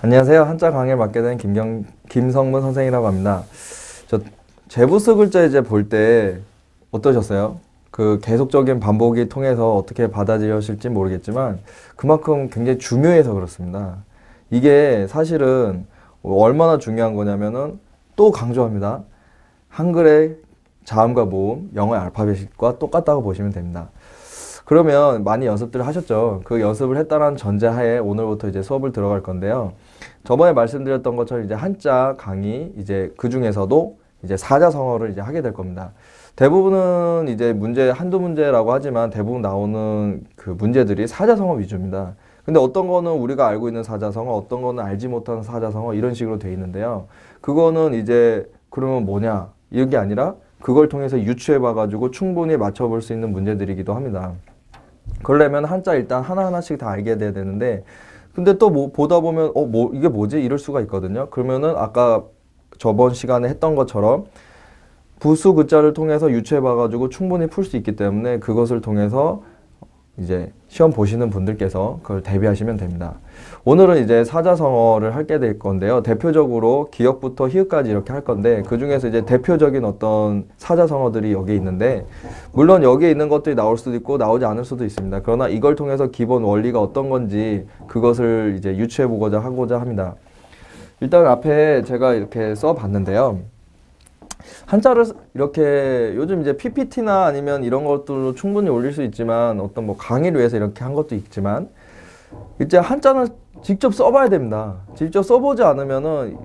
안녕하세요. 한자 강의를 맡게 된 김성문 선생이라고 합니다. 저 제부스 글자 이제 볼 때 어떠셨어요? 그 계속적인 반복이 통해서 어떻게 받아들여질지 모르겠지만 그만큼 굉장히 중요해서 그렇습니다. 이게 사실은 얼마나 중요한 거냐면은 또 강조합니다. 한글의 자음과 모음, 영어의 알파벳과 똑같다고 보시면 됩니다. 그러면 많이 연습들을 하셨죠. 그 연습을 했다는 전제하에 오늘부터 이제 수업을 들어갈 건데요. 저번에 말씀드렸던 것처럼 이제 한자 강의, 이제 그 중에서도 이제 사자성어를 이제 하게 될 겁니다. 대부분은 이제 한두 문제라고 하지만 대부분 나오는 그 문제들이 사자성어 위주입니다. 근데 어떤 거는 우리가 알고 있는 사자성어, 어떤 거는 알지 못하는 사자성어 이런 식으로 돼 있는데요. 그거는 이제 그러면 뭐냐? 이런 게 아니라 그걸 통해서 유추해 봐가지고 충분히 맞춰볼 수 있는 문제들이기도 합니다. 그러려면 한자 일단 하나하나씩 다 알게 돼야 되는데 근데 또 보다 보면 이게 뭐지? 이럴 수가 있거든요. 그러면은 아까 저번 시간에 했던 것처럼 부수 글자를 통해서 유추해 봐가지고 충분히 풀 수 있기 때문에 그것을 통해서 이제 시험 보시는 분들께서 그걸 대비하시면 됩니다. 오늘은 이제 사자성어를 하게 될 건데요. 대표적으로 기역부터 히읗까지 이렇게 할 건데 그 중에서 이제 대표적인 어떤 사자성어들이 여기에 있는데 물론 여기에 있는 것들이 나올 수도 있고 나오지 않을 수도 있습니다. 그러나 이걸 통해서 기본 원리가 어떤 건지 그것을 이제 유추해 보고자 하고자 합니다. 일단 앞에 제가 이렇게 써 봤는데요. 한자를 이렇게 요즘 이제 PPT나 아니면 이런 것들로 충분히 올릴 수 있지만 어떤 뭐 강의를 위해서 이렇게 한 것도 있지만 이제 한자는 직접 써봐야 됩니다. 직접 써보지 않으면은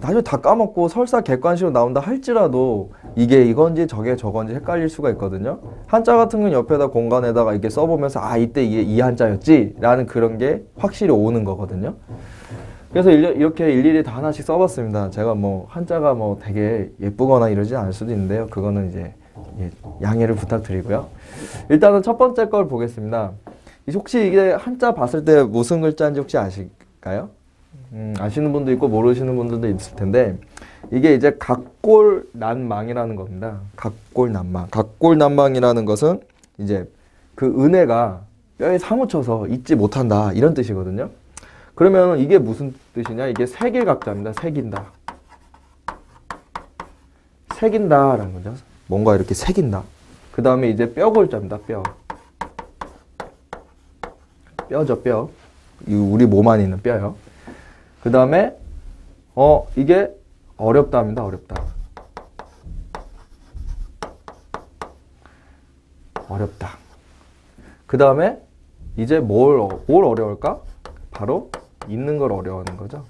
나중에 다 까먹고 설사 객관식으로 나온다 할지라도 이게 이건지 저게 저건지 헷갈릴 수가 있거든요. 한자 같은 건 옆에다 공간에다가 이렇게 써보면서 이때 이게 이 한자였지 라는 그런 게 확실히 오는 거거든요. 그래서 이렇게 일일이 다 하나씩 써봤습니다. 제가 뭐 한자가 뭐 되게 예쁘거나 이러진 않을 수도 있는데요. 그거는 이제 양해를 부탁드리고요. 일단은 첫 번째 걸 보겠습니다. 혹시 이게 한자 봤을 때 무슨 글자인지 혹시 아실까요? 아시는 분도 있고 모르시는 분들도 있을 텐데 이게 이제 각골난망이라는 겁니다. 각골난망. 각골난망이라는 것은 이제 그 은혜가 뼈에 사무쳐서 잊지 못한다 이런 뜻이거든요. 그러면 이게 무슨 뜻이냐? 이게 색일각자입니다. 색인다. 색인다라는 거죠. 뭔가 이렇게 색인다. 그 다음에 이제 뼈골자입니다. 뼈. 뼈죠, 뼈. 우리 몸 안에 있는 뼈요. 그 다음에 이게 어렵다입니다. 어렵다. 어렵다. 그 다음에 이제 뭘 어려울까? 바로 있는 걸 어려워하는 거죠.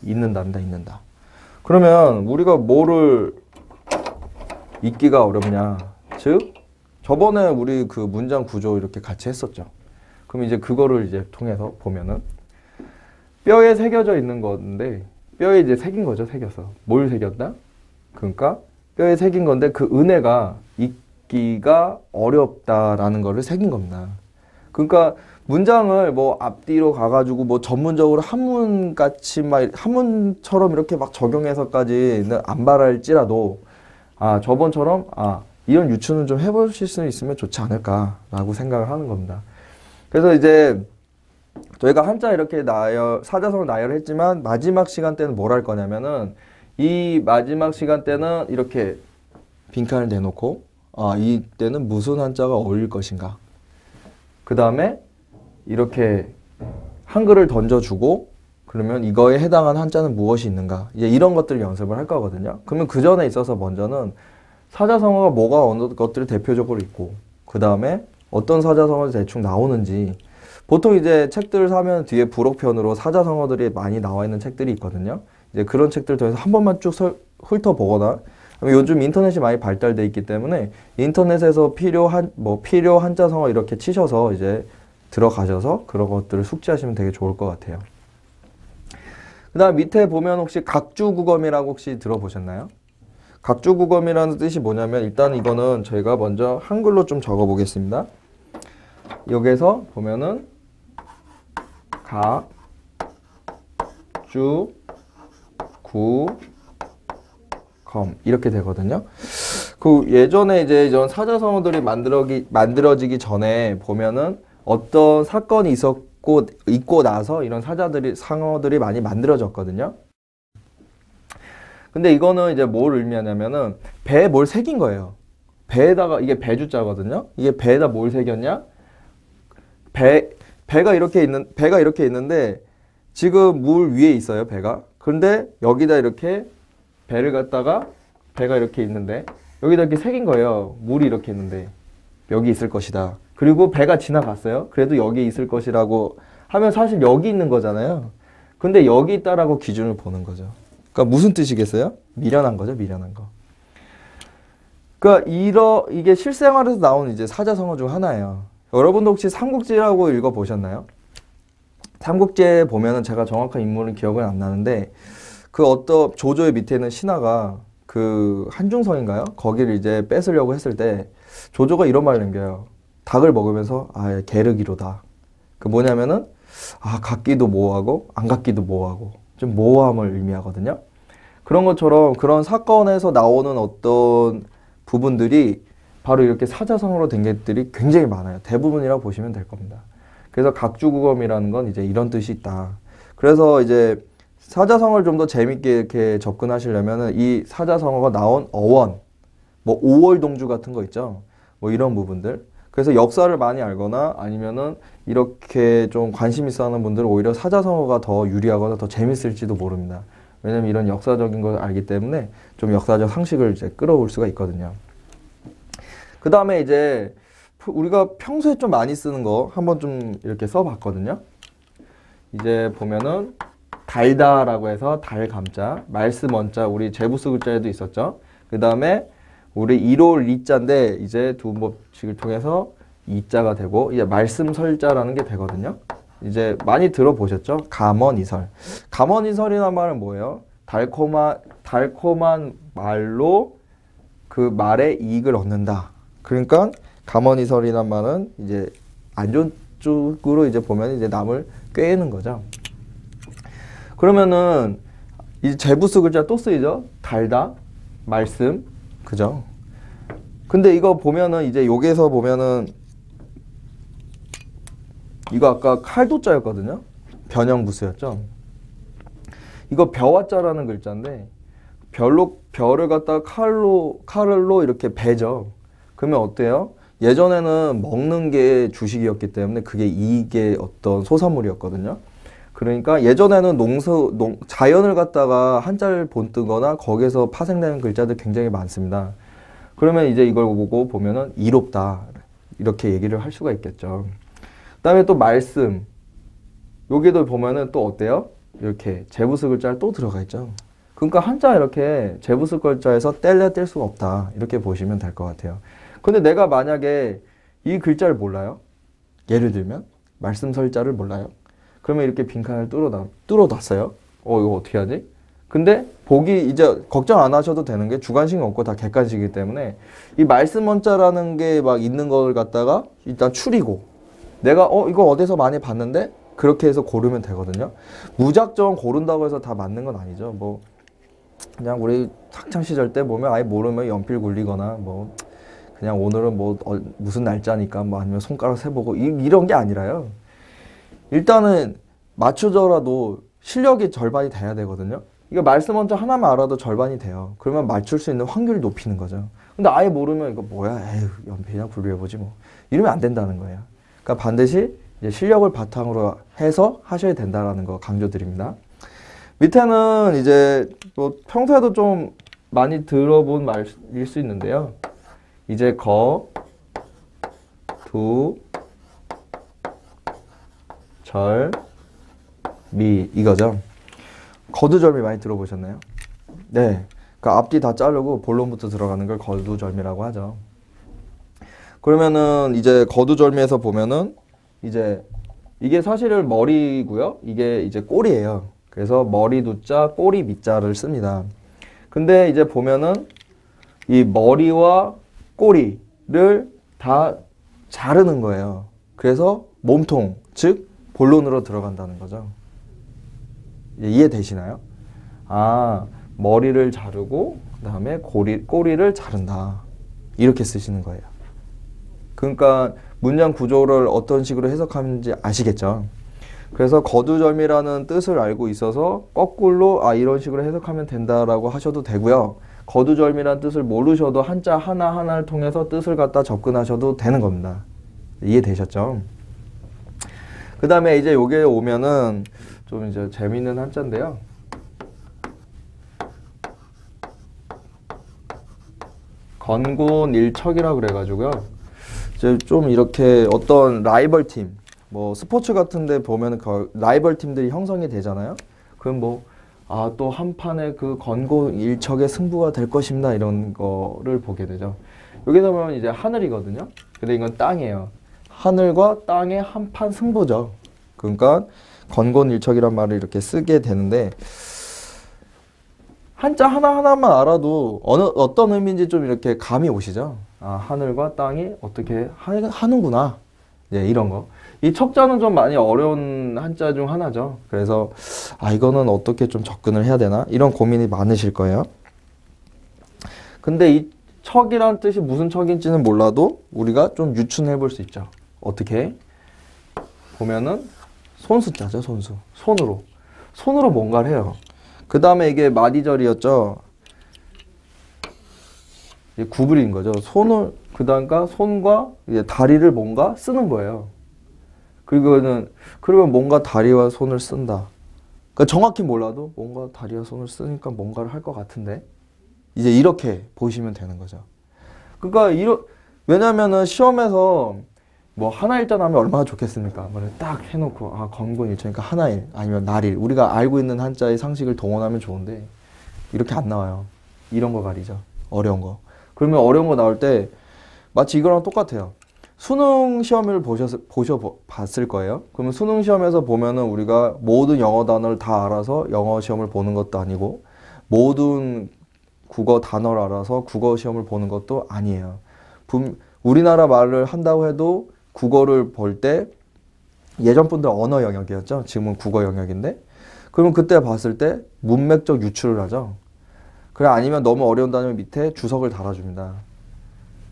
잊는답니다. 잊는다. 그러면 우리가 뭐를 잊기가 어렵냐? 즉 저번에 우리 그 문장 구조 이렇게 같이 했었죠. 그럼 이제 그거를 이제 통해서 보면은 뼈에 새겨져 있는 건데 뼈에 이제 새긴 거죠. 새겨서 뭘 새겼다? 그러니까 뼈에 새긴 건데 그 은혜가 잊기가 어렵다라는 거를 새긴 겁니다. 그러니까 문장을 뭐 앞뒤로 가가지고 뭐 전문적으로 한문같이 막 한문처럼 이렇게 막 적용해서까지는 안 바랄지라도 저번처럼 이런 유추는 좀 해보실 수 있으면 좋지 않을까라고 생각을 하는 겁니다. 그래서 이제 저희가 한자 이렇게 사자성어 나열을 했지만 마지막 시간 때는 뭘 할 거냐면은 이 마지막 시간 때는 이렇게 빈칸을 내놓고 이때는 무슨 한자가 어울릴 것인가. 그 다음에 이렇게 한글을 던져주고 그러면 이거에 해당하는 한자는 무엇이 있는가 이제 이런 것들을 연습을 할 거거든요. 그러면 그 전에 있어서 먼저는 사자성어가 뭐가 어느 것들이 대표적으로 있고 그 다음에 어떤 사자성어가 대충 나오는지 보통 이제 책들을 사면 뒤에 부록편으로 사자성어들이 많이 나와 있는 책들이 있거든요. 이제 그런 책들을 통해서 한 번만 쭉 훑어보거나 요즘 인터넷이 많이 발달돼 있기 때문에 인터넷에서 필요 한자성어 이렇게 치셔서 이제 들어가셔서 그런 것들을 숙지하시면 되게 좋을 것 같아요. 그 다음 밑에 보면 혹시 각주구검이라고 혹시 들어보셨나요? 각주구검이라는 뜻이 뭐냐면 일단 이거는 저희가 먼저 한글로 좀 적어 보겠습니다. 여기서 보면은 각, 주, 구, 검 이렇게 되거든요. 그 예전에 이제 이런 사자성어들이 만들어지기 전에 보면은 어떤 사건이 있었고 있고 나서 이런 상어들이 많이 만들어졌거든요. 근데 이거는 이제 뭘 의미하냐면은 배에 뭘 새긴 거예요. 배에다가 이게 배주자거든요. 이게 배에다 뭘 새겼냐? 배가 이렇게 있는데 지금 물 위에 있어요, 배가. 그런데 여기다 이렇게 배가 이렇게 있는데 여기다 이렇게 새긴 거예요. 물이 이렇게 있는데 여기 있을 것이다. 그리고 배가 지나갔어요. 그래도 여기 있을 것이라고 하면 사실 여기 있는 거잖아요. 근데 여기 있다라고 기준을 보는 거죠. 그러니까 무슨 뜻이겠어요? 미련한 거죠, 미련한 거. 그러니까 이게 실생활에서 나온 이제 사자성어 중 하나예요. 여러분도 혹시 삼국지라고 읽어보셨나요? 삼국지에 보면은 제가 정확한 인물은 기억은 안 나는데 그 어떤 조조의 밑에 있는 신하가 그 한중성인가요? 거기를 이제 뺏으려고 했을 때 조조가 이런 말을 남겨요. 닭을 먹으면서 게르기로다. 그 뭐냐면은 갖기도 모호하고 안 갖기도 모호하고 좀 모호함을 의미하거든요. 그런 것처럼 그런 사건에서 나오는 어떤 부분들이 바로 이렇게 사자성어로 된 것들이 굉장히 많아요. 대부분이라고 보시면 될 겁니다. 그래서 각주구검이라는 건 이제 이런 뜻이 있다. 그래서 이제 사자성어를 좀 더 재밌게 이렇게 접근하시려면은 이 사자성어가 나온 어원, 뭐 오월동주 같은 거 있죠. 뭐 이런 부분들. 그래서 역사를 많이 알거나 아니면은 이렇게 좀 관심 있어 하는 분들은 오히려 사자성어가 더 유리하거나 더 재밌을지도 모릅니다. 왜냐면 이런 역사적인 걸 알기 때문에 좀 역사적 상식을 이제 끌어올 수가 있거든요. 그 다음에 이제 우리가 평소에 좀 많이 쓰는 거 한번 좀 이렇게 써봤거든요. 이제 보면은 달다라고 해서 달감자, 말씀 원자, 우리 제부스 글자에도 있었죠. 그 다음에 우리 1올 리자인데 이제 두음법칙을 통해서 이자가 되고 이제 말씀설자라는 게 되거든요. 이제 많이 들어보셨죠? 감언이설. 감언이설이란 말은 뭐예요? 달콤한 말로 그 말의 이익을 얻는다. 그러니까 감언이설이란 말은 이제 안 좋은 쪽으로 이제 보면 이제 남을 꾀는 거죠. 그러면은 이제 제부스 글자 또 쓰이죠? 달다, 말씀, 그죠? 근데 이거 보면은 이제 여기에서 보면은 이거 아까 칼도자였거든요. 변형부수였죠. 이거 벼와자라는 글자인데 벼를 갖다가 칼로 이렇게 베죠. 그러면 어때요? 예전에는 먹는 게 주식이었기 때문에 그게 이익의 어떤 소산물이었거든요. 그러니까 예전에는 자연을 갖다가 한자를 본뜨거나 거기에서 파생되는 글자들 굉장히 많습니다. 그러면 이제 이걸 보고 보면은 이롭다 이렇게 얘기를 할 수가 있겠죠. 그다음에 또 말씀 여기도 보면은 또 어때요? 이렇게 제부스 글자가 또 들어가 있죠. 그러니까 한자 이렇게 제부스 글자에서 뗄 수가 없다 이렇게 보시면 될 것 같아요. 근데 내가 만약에 이 글자를 몰라요? 예를 들면 말씀설자를 몰라요? 그러면 이렇게 빈칸을 뚫어놨어요. 이거 어떻게 하지? 근데 보기 이제 걱정 안 하셔도 되는 게 주관식이 없고 다 객관식이기 때문에 이 말씀 원자라는 게 막 있는 걸 갖다가 일단 추리고 내가 이거 어디서 많이 봤는데 그렇게 해서 고르면 되거든요. 무작정 고른다고 해서 다 맞는 건 아니죠. 뭐 그냥 우리 학창 시절 때 보면 아예 모르면 연필 굴리거나 뭐 그냥 오늘은 뭐 무슨 날짜니까 뭐 아니면 손가락 세보고 이런 게 아니라요. 일단은 맞추더라도 실력이 절반이 돼야 되거든요. 이거 말씀 먼저 하나만 알아도 절반이 돼요. 그러면 맞출 수 있는 확률이 높이는 거죠. 근데 아예 모르면 이거 뭐야? 에휴, 연필이나 굴려보지 뭐. 이러면 안 된다는 거예요. 그러니까 반드시 이제 실력을 바탕으로 해서 하셔야 된다는 거 강조드립니다. 밑에는 이제 뭐 평소에도 좀 많이 들어본 말일 수 있는데요. 이제 미 이거죠. 거두절미 많이 들어보셨나요? 네. 그 앞뒤 다 자르고 본론부터 들어가는 걸 거두절미라고 하죠. 그러면은 이제 거두절미에서 보면은 이제 이게 사실은 머리고요. 이게 이제 꼬리예요. 그래서 머리 두자, 꼬리 밑자를 씁니다. 근데 이제 보면은 이 머리와 꼬리를 다 자르는 거예요. 그래서 몸통, 즉 본론으로 들어간다는 거죠. 이해되시나요? 머리를 자르고 그다음에 꼬리를 자른다. 이렇게 쓰시는 거예요. 그러니까 문장 구조를 어떤 식으로 해석하는지 아시겠죠? 그래서 거두절미라는 뜻을 알고 있어서 거꾸로 이런 식으로 해석하면 된다라고 하셔도 되고요. 거두절미라는 뜻을 모르셔도 한자 하나하나를 통해서 뜻을 갖다 접근하셔도 되는 겁니다. 이해되셨죠? 그 다음에 이제 요게 오면은 좀 이제 재밌는 한자인데요. 건곤일척이라고 그래가지고요. 이제 좀 이렇게 어떤 라이벌 팀, 뭐 스포츠 같은데 보면 라이벌 팀들이 형성이 되잖아요. 그럼 뭐 또 한 판의 그 건곤일척의 승부가 될 것입니다. 이런 거를 보게 되죠. 여기서 보면 이제 하늘이거든요. 근데 이건 땅이에요. 하늘과 땅의 한판 승부죠. 그러니까 건곤일척이란 말을 이렇게 쓰게 되는데 한자 하나하나만 알아도 어떤 의미인지 좀 이렇게 감이 오시죠? 하늘과 땅이 어떻게 하는구나. 이런 거. 이 척자는 좀 많이 어려운 한자 중 하나죠. 그래서 이거는 어떻게 좀 접근을 해야 되나? 이런 고민이 많으실 거예요. 근데 이 척이란 뜻이 무슨 척인지는 몰라도 우리가 좀 유추해 볼 수 있죠. 어떻게? 보면은 손수자죠, 손수. 손으로 뭔가를 해요. 그 다음에 이게 마디절이었죠. 구부린 거죠. 그다음과 손과 이제 다리를 뭔가 쓰는 거예요. 그리고 뭔가 다리와 손을 쓴다. 그러니까 정확히 몰라도 뭔가 다리와 손을 쓰니까 뭔가를 할 것 같은데 이제 이렇게 보시면 되는 거죠. 그러니까 왜냐면은 시험에서 뭐 하나일자 나면 얼마나 좋겠습니까? 딱 해놓고 건곤일자니까 하나일 아니면 날일 우리가 알고 있는 한자의 상식을 동원하면 좋은데 이렇게 안 나와요. 이런 거 가리죠. 어려운 거. 그러면 어려운 거 나올 때 마치 이거랑 똑같아요. 수능 시험을 보셔봤을 거예요. 그러면 수능 시험에서 보면은 우리가 모든 영어 단어를 다 알아서 영어 시험을 보는 것도 아니고 모든 국어 단어를 알아서 국어 시험을 보는 것도 아니에요. 우리나라 말을 한다고 해도 국어를 볼 때 예전 분들 언어 영역이었죠. 지금은 국어 영역인데 그러면 그때 봤을 때 문맥적 유추를 하죠. 그래 아니면 너무 어려운 단어 밑에 주석을 달아줍니다.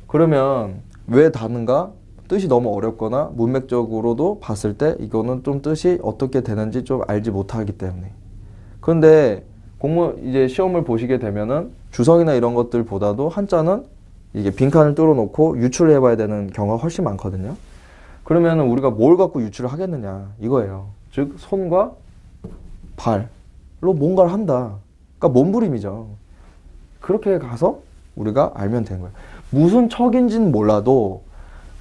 그러면 왜 다른가? 뜻이 너무 어렵거나 문맥적으로도 봤을 때 이거는 좀 뜻이 어떻게 되는지 좀 알지 못하기 때문에. 그런데 이제 시험을 보시게 되면은 주석이나 이런 것들보다도 한자는 이게 빈칸을 뚫어놓고 유추를 해봐야 되는 경우가 훨씬 많거든요. 그러면은 우리가 뭘 갖고 유추를 하겠느냐 이거예요. 즉 손과 발로 뭔가를 한다. 그러니까 몸부림이죠. 그렇게 가서 우리가 알면 되는 거예요. 무슨 척인지는 몰라도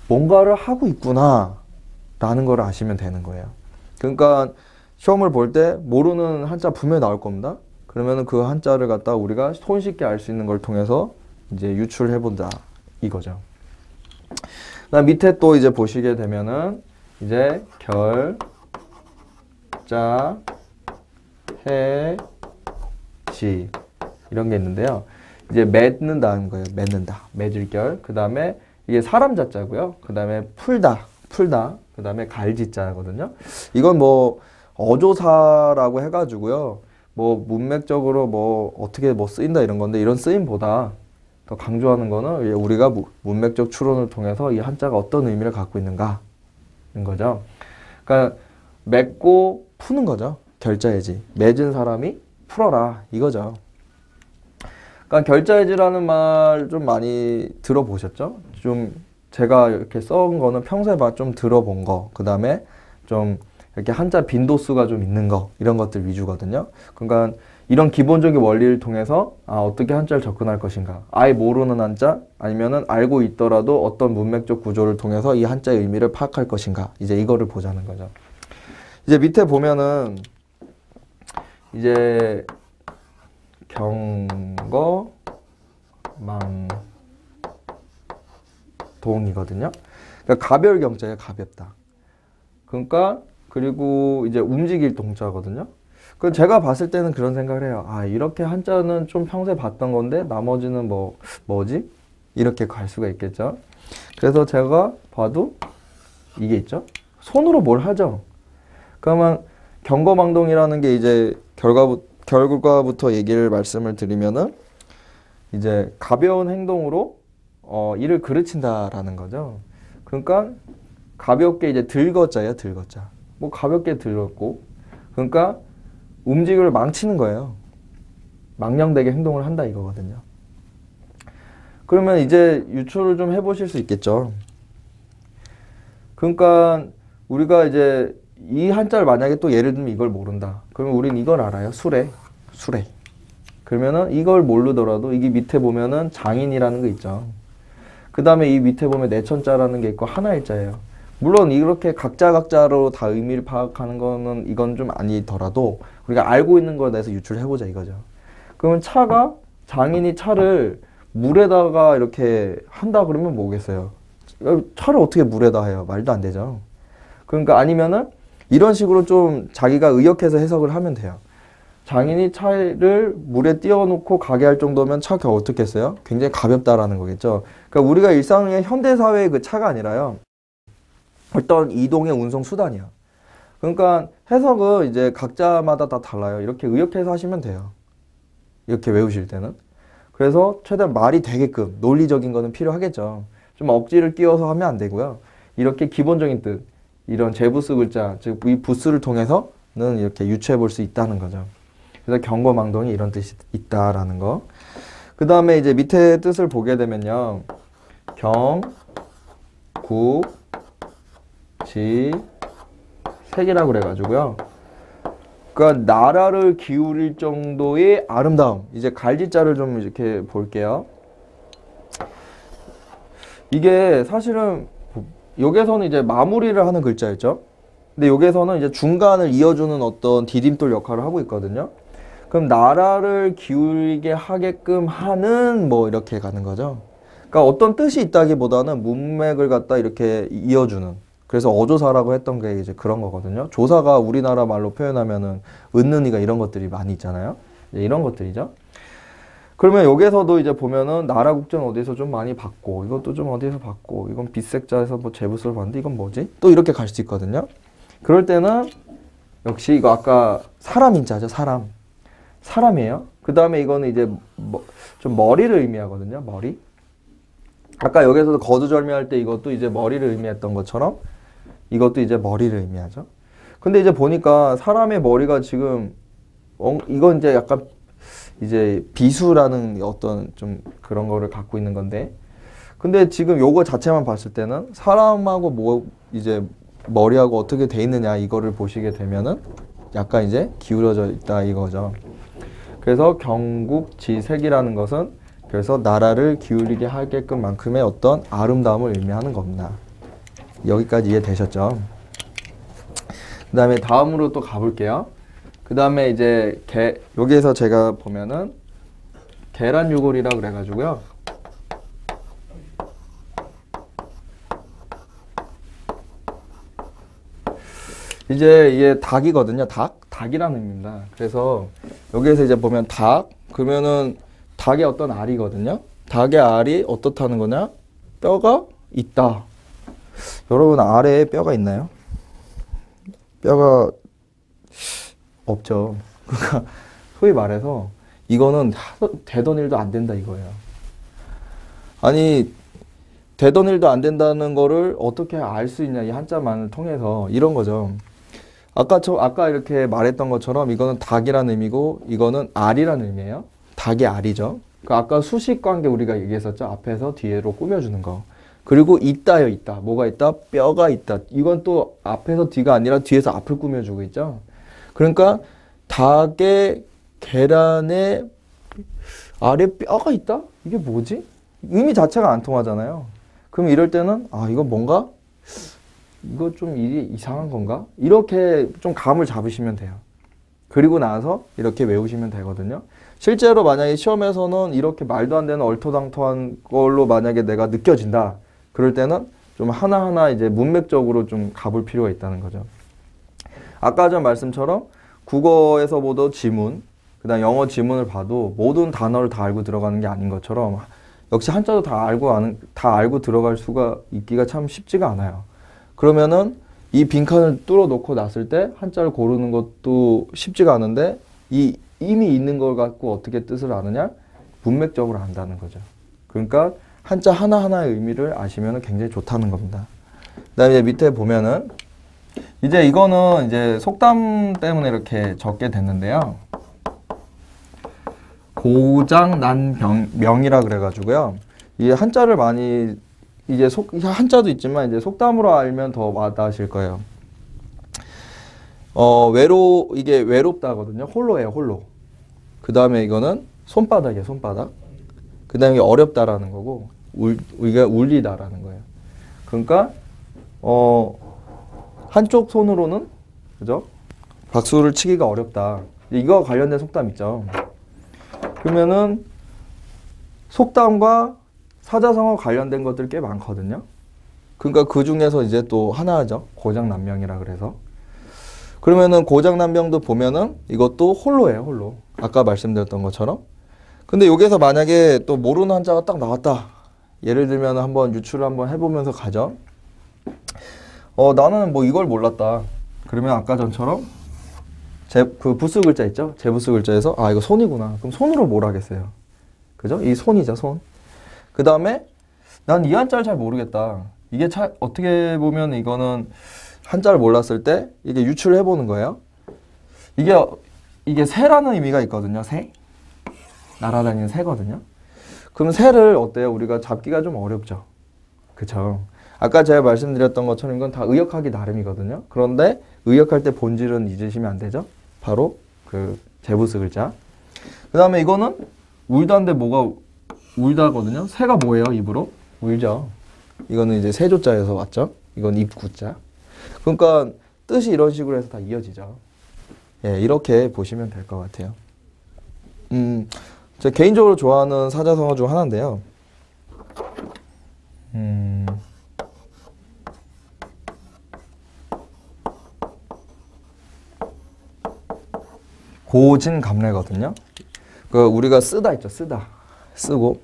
뭔가를 하고 있구나 라는 걸 아시면 되는 거예요. 그러니까 시험을 볼 때 모르는 한자 분명히 나올 겁니다. 그러면 그 한자를 갖다 우리가 손쉽게 알 수 있는 걸 통해서 이제 유추를 해본다 이거죠. 그다음 밑에 또 이제 보시게 되면은 이제 결, 자, 해, 지 이런 게 있는데요. 이제 맺는다는 거예요. 맺는다. 맺을 결. 그 다음에 이게 사람 자자고요. 그 다음에 풀다. 그 다음에 갈지자거든요. 이건 뭐 어조사라고 해가지고요. 뭐 문맥적으로 뭐 어떻게 뭐 쓰인다 이런 건데 이런 쓰임보다 더 강조하는 거는 우리가 문맥적 추론을 통해서 이 한자가 어떤 의미를 갖고 있는가인 거죠. 그러니까 맺고 푸는 거죠. 결자해지. 맺은 사람이 풀어라 이거죠. 그러니까 결자해지라는 말 좀 많이 들어보셨죠? 좀 제가 이렇게 써온 거는 평소에 좀 들어본 거, 그 다음에 좀 이렇게 한자 빈도수가 좀 있는 거 이런 것들 위주거든요. 그러니까 이런 기본적인 원리를 통해서 어떻게 한자를 접근할 것인가, 아예 모르는 한자 아니면은 알고 있더라도 어떤 문맥적 구조를 통해서 이 한자의 의미를 파악할 것인가, 이제 이거를 보자는 거죠. 이제 밑에 보면은 이제 경거 망동이거든요. 그러니까 가별 경자예요. 가볍다. 그러니까 그리고 이제 움직일 동자거든요. 그 제가 봤을 때는 그런 생각을 해요. 이렇게 한자는 좀 평소에 봤던 건데 나머지는 뭐지? 이렇게 갈 수가 있겠죠. 그래서 제가 봐도 이게 있죠. 손으로 뭘 하죠. 그러면 경거망동이라는 게 이제 결과부터 말씀을 드리면은 이제 가벼운 행동으로 이를 그르친다라는 거죠. 그러니까 가볍게 이제 들거자예요. 들거자. 뭐 가볍게 들었고, 그러니까 움직임을 망치는 거예요. 망령되게 행동을 한다 이거거든요. 그러면 이제 유추를 좀 해보실 수 있겠죠. 그러니까 우리가 이제 이 한자를 만약에 또 예를 들면 이걸 모른다. 그러면 우린 이걸 알아요. 수레. 수레. 그러면은 이걸 모르더라도 이게 밑에 보면은 장인이라는 거 있죠. 그 다음에 이 밑에 보면 내천자라는 게 있고 하나일자예요. 물론 이렇게 각자로 다 의미를 파악하는 거는 이건 좀 아니더라도 우리가 알고 있는 거에 대해서 유출해보자 이거죠. 그러면 차가 장인이 차를 물에다가 이렇게 한다 그러면 뭐겠어요? 차를 어떻게 물에다 해요? 말도 안 되죠. 그러니까 아니면은 이런 식으로 좀 자기가 의역해서 해석을 하면 돼요. 장인이 차를 물에 띄워놓고 가게 할 정도면 차가 어떻게 했어요? 굉장히 가볍다라는 거겠죠. 그러니까 우리가 일상의 현대사회의 그 차가 아니라요. 어떤 이동의 운송 수단이야. 그러니까 해석은 이제 각자마다 다 달라요. 이렇게 의역해서 하시면 돼요. 이렇게 외우실 때는. 그래서 최대한 말이 되게끔 논리적인 거는 필요하겠죠. 좀 억지를 끼워서 하면 안 되고요. 이렇게 기본적인 뜻, 이런 제부스 글자, 즉 이 부스를 통해서는 이렇게 유추해 볼 수 있다는 거죠. 그래서 경거망동이 이런 뜻이 있다라는 거. 그 다음에 이제 밑에 뜻을 보게 되면요. 경, 국, 지, 색이라고 그래가지고요. 그러니까 나라를 기울일 정도의 아름다움. 이제 갈지자를 좀 이렇게 볼게요. 이게 사실은 여기서는 이제 마무리를 하는 글자였죠. 근데 여기서는 이제 중간을 이어주는 어떤 디딤돌 역할을 하고 있거든요. 그럼 나라를 기울게 하게끔 하는 뭐 이렇게 가는 거죠. 그러니까 어떤 뜻이 있다기보다는 문맥을 갖다 이렇게 이어주는. 그래서 어조사라고 했던 게 이제 그런 거거든요. 조사가 우리나라 말로 표현하면은 은는이가 이런 것들이 많이 있잖아요. 이런 것들이죠. 그러면 여기서도 이제 보면은 나라 국전 어디서 좀 많이 봤고 이것도 좀 어디서 봤고 이건 빛색자에서 뭐 제부스를 봤는데 이건 뭐지? 또 이렇게 갈 수 있거든요. 그럴 때는 역시 이거 아까 사람 인자죠. 사람. 사람이에요. 그 다음에 이거는 이제 좀 머리를 의미하거든요. 머리. 아까 여기서도 거두절미할 때 이것도 이제 머리를 의미했던 것처럼 이것도 이제 머리를 의미하죠. 근데 이제 보니까 사람의 머리가 지금 이건 이제 약간 이제 비수라는 어떤 좀 그런 거를 갖고 있는 건데 근데 지금 요거 자체만 봤을 때는 사람하고 뭐 이제 머리하고 어떻게 돼 있느냐 이거를 보시게 되면은 약간 이제 기울어져 있다 이거죠. 그래서 경국지색이라는 것은 그래서 나라를 기울이게 하게끔 만큼의 어떤 아름다움을 의미하는 겁니다. 여기까지 이해되셨죠? 그 다음에 다음으로 또 가볼게요. 그 다음에 이제 여기에서 제가 보면은 계란유골이라 그래가지고요. 이제 이게 닭이거든요. 닭이라는 의미입니다. 그래서 여기에서 이제 보면 닭 그러면은 닭의 어떤 알이거든요. 닭의 알이 어떻다는 거냐? 뼈가 있다. 여러분 알에 뼈가 있나요? 뼈가 없죠. 그러니까 소위 말해서 이거는 되던 일도 안 된다 이거예요. 아니 되던 일도 안 된다는 거를 어떻게 알 수 있냐 이 한자만을 통해서 이런 거죠. 아까 이렇게 말했던 것처럼 이거는 닭이라는 의미고 이거는 알이라는 의미예요. 닭이 알이죠. 그러니까 아까 수식 관계 우리가 얘기했었죠. 앞에서 뒤로 꾸며주는 거. 그리고 있다요, 있다. 뭐가 있다? 뼈가 있다. 이건 또 앞에서 뒤가 아니라 뒤에서 앞을 꾸며주고 있죠. 그러니까 닭의 계란에 알에 뼈가 있다? 이게 뭐지? 의미 자체가 안 통하잖아요. 그럼 이럴 때는 이거 뭔가? 이거 좀 일이 이상한 건가? 이렇게 좀 감을 잡으시면 돼요. 그리고 나서 이렇게 외우시면 되거든요. 실제로 만약에 시험에서는 이렇게 말도 안 되는 얼토당토한 걸로 만약에 내가 느껴진다. 그럴 때는 좀 하나하나 이제 문맥적으로 좀 가볼 필요가 있다는 거죠. 아까 전 말씀처럼 국어에서 보던 지문, 그다음 영어 지문을 봐도 모든 단어를 다 알고 들어가는 게 아닌 것처럼 역시 한자도 다 알고 들어갈 수가 있기가 참 쉽지가 않아요. 그러면은 이 빈칸을 뚫어 놓고 났을 때 한자를 고르는 것도 쉽지가 않은데 이미 있는 걸 갖고 어떻게 뜻을 아느냐? 문맥적으로 안다는 거죠. 그러니까 한자 하나하나의 의미를 아시면 굉장히 좋다는 겁니다. 그 다음에 밑에 보면은 이제 이거는 이제 속담 때문에 이렇게 적게 됐는데요. 고장난명이라 그래가지고요. 이 한자를 많이 이제 한자도 있지만 이제 속담으로 알면 더 와닿으실 거예요. 이게 외롭다거든요. 홀로예요, 홀로. 그 다음에 이거는 손바닥이에요, 손바닥. 그 다음에 어렵다라는 거고, 이게 울리다라는 거예요. 그러니까, 한쪽 손으로는, 그죠? 박수를 치기가 어렵다. 이거 관련된 속담 있죠. 그러면은, 속담과 사자성어 관련된 것들 꽤 많거든요. 그러니까 그 중에서 이제 또 하나죠. 고장난명이라 그래서. 그러면은 고장난명도 보면은 이것도 홀로예요, 홀로. 아까 말씀드렸던 것처럼. 근데 여기서 만약에 또 모르는 한자가 딱 나왔다. 예를 들면 한번 유출을 한번 해보면서 가죠. 나는 뭐 이걸 몰랐다. 그러면 아까 전처럼 그 부수 글자 있죠? 제부수 글자에서 이거 손이구나. 그럼 손으로 뭘 하겠어요? 그죠? 이 손이죠, 손. 그 다음에 난 이 한자를 잘 모르겠다. 이게 어떻게 보면 이거는 한자를 몰랐을 때 이게 유출을 해보는 거예요. 이게 새라는 의미가 있거든요. 새. 날아다니는 새거든요. 그럼 새를 어때요? 우리가 잡기가 좀 어렵죠. 그쵸? 아까 제가 말씀드렸던 것처럼 이건 다 의역하기 나름이거든요. 그런데 의역할 때 본질은 잊으시면 안 되죠. 바로 그 제부스 글자. 그 다음에 이거는 울다인데 뭐가 울다거든요. 새가 뭐예요? 입으로? 울죠. 이거는 이제 세조자에서 왔죠. 이건 입구자. 그러니까 뜻이 이런 식으로 해서 다 이어지죠. 예, 이렇게 보시면 될 것 같아요. 제가 개인적으로 좋아하는 사자성어 중 하나인데요. 고진감래거든요. 우리가 쓰다 있죠. 쓰다. 쓰고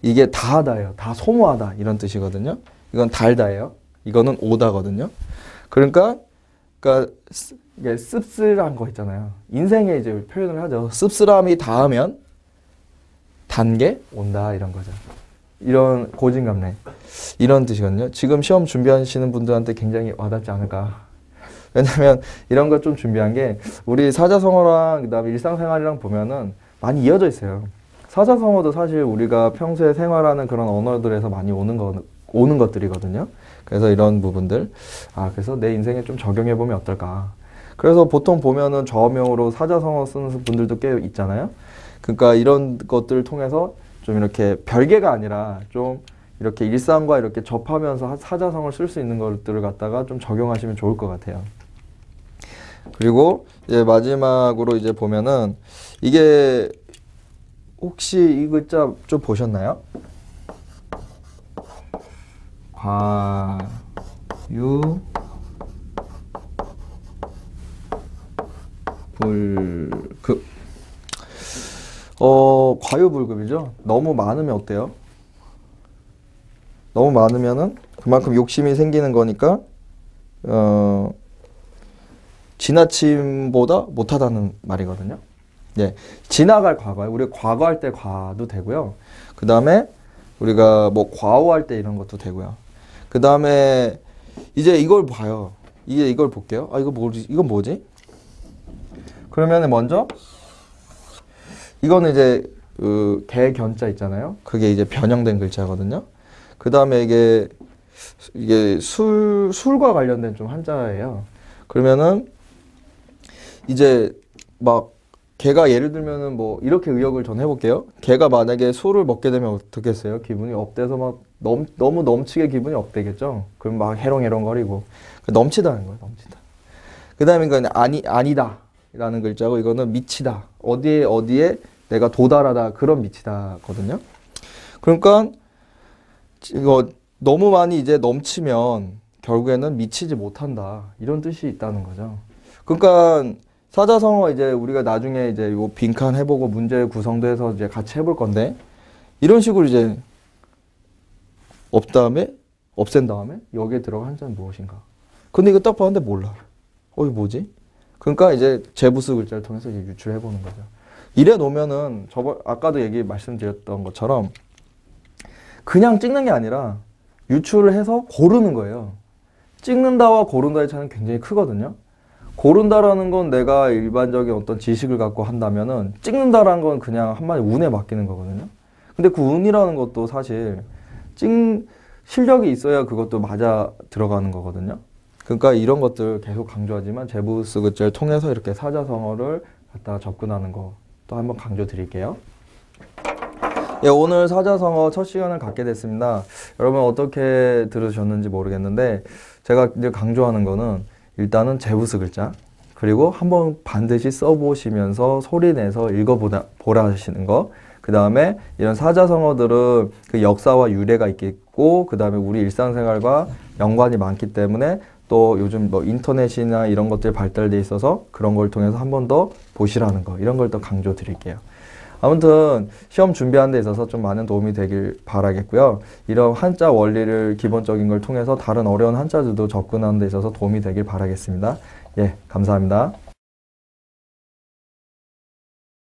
이게 다하다예요. 다 소모하다 이런 뜻이거든요. 이건 달다예요. 이거는 오다거든요. 그러니까 이게 씁쓸한 거 있잖아요. 인생에 이제 표현을 하죠. 씁쓸함이 닿으면 단게 온다 이런 거죠. 이런 고진감래 이런 뜻이거든요. 지금 시험 준비하시는 분들한테 굉장히 와닿지 않을까. 왜냐면 이런 거 좀 준비한 게 우리 사자성어랑 그다음에 일상생활이랑 보면은 많이 이어져 있어요. 사자성어도 사실 우리가 평소에 생활하는 그런 언어들에서 많이 오는 것들이거든요. 그래서 이런 부분들 그래서 내 인생에 좀 적용해 보면 어떨까. 그래서 보통 보면은 저어명으로 사자성어 쓰는 분들도 꽤 있잖아요. 그러니까 이런 것들을 통해서 좀 이렇게 별개가 아니라 좀 이렇게 일상과 이렇게 접하면서 사자성어를 쓸 수 있는 것들을 갖다가 좀 적용하시면 좋을 것 같아요. 그리고 이제 마지막으로 이제 보면은 이게 혹시 이 글자 좀 보셨나요? 과유불급. 과유불급이죠. 너무 많으면 어때요? 너무 많으면은 그만큼 욕심이 생기는 거니까 지나침보다 못하다는 말이거든요. 예, 지나갈 과거요. 우리 과거할 때 과도 되고요. 그 다음에 우리가 뭐 과오할 때 이런 것도 되고요. 그 다음에 이제 이걸 봐요. 이걸 볼게요. 이건 뭐지? 그러면 먼저 이거는 이제 개견자 있잖아요. 그게 이제 변형된 글자거든요. 그 다음에 이게 술과 관련된 좀 한자예요. 그러면은 이제 막 개가 예를 들면은 뭐 이렇게 의역을 전 해볼게요. 개가 만약에 술을 먹게 되면 어떻겠어요? 기분이 업돼서 막 너무 넘치게 기분이 업되겠죠. 그럼 막 해롱해롱거리고 넘치다는 거예요. 넘치다. 그 다음에 이건 아니다 라는 글자고 이거는 미치다. 어디에 내가 도달하다 그런 미치다거든요. 그러니까 이거 너무 많이 이제 넘치면 결국에는 미치지 못한다 이런 뜻이 있다는 거죠. 그러니까 사자성어 이제 우리가 나중에 이제 요 빈칸 해보고 문제 구성도 해서 이제 같이 해볼 건데 이런 식으로 이제 없앤 다음에 여기에 들어간 한자는 무엇인가. 근데 이거 딱 봤는데 몰라. 이거 뭐지? 그러니까 이제 제부수 글자를 통해서 이제 유출해 보는 거죠. 이래 놓으면은 아까도 말씀드렸던 것처럼 그냥 찍는 게 아니라 유출을 해서 고르는 거예요. 찍는다와 고른다의 차이는 굉장히 크거든요. 고른다라는 건 내가 일반적인 어떤 지식을 갖고 한다면은 찍는다라는 건 그냥 한마디 운에 맡기는 거거든요. 근데 그 운이라는 것도 사실 실력이 있어야 그것도 맞아 들어가는 거거든요. 그러니까 이런 것들 계속 강조하지만 제부스글자를 통해서 이렇게 사자성어를 갖다가 접근하는 거 또 한번 강조 드릴게요. 예, 오늘 사자성어 첫 시간을 갖게 됐습니다. 여러분 어떻게 들으셨는지 모르겠는데 제가 이제 강조하는 거는 일단은 제부스 글자 그리고 한번 반드시 써보시면서 소리내서 읽어보라 하시는 거. 그 다음에 이런 사자성어들은 그 역사와 유래가 있겠고 그 다음에 우리 일상생활과 연관이 많기 때문에 또 요즘 뭐 인터넷이나 이런 것들이 발달돼 있어서 그런 걸 통해서 한 번 더 보시라는 거 이런 걸 또 강조 드릴게요. 아무튼 시험 준비하는 데 있어서 좀 많은 도움이 되길 바라겠고요. 이런 한자 원리를 기본적인 걸 통해서 다른 어려운 한자들도 접근하는 데 있어서 도움이 되길 바라겠습니다. 예, 감사합니다.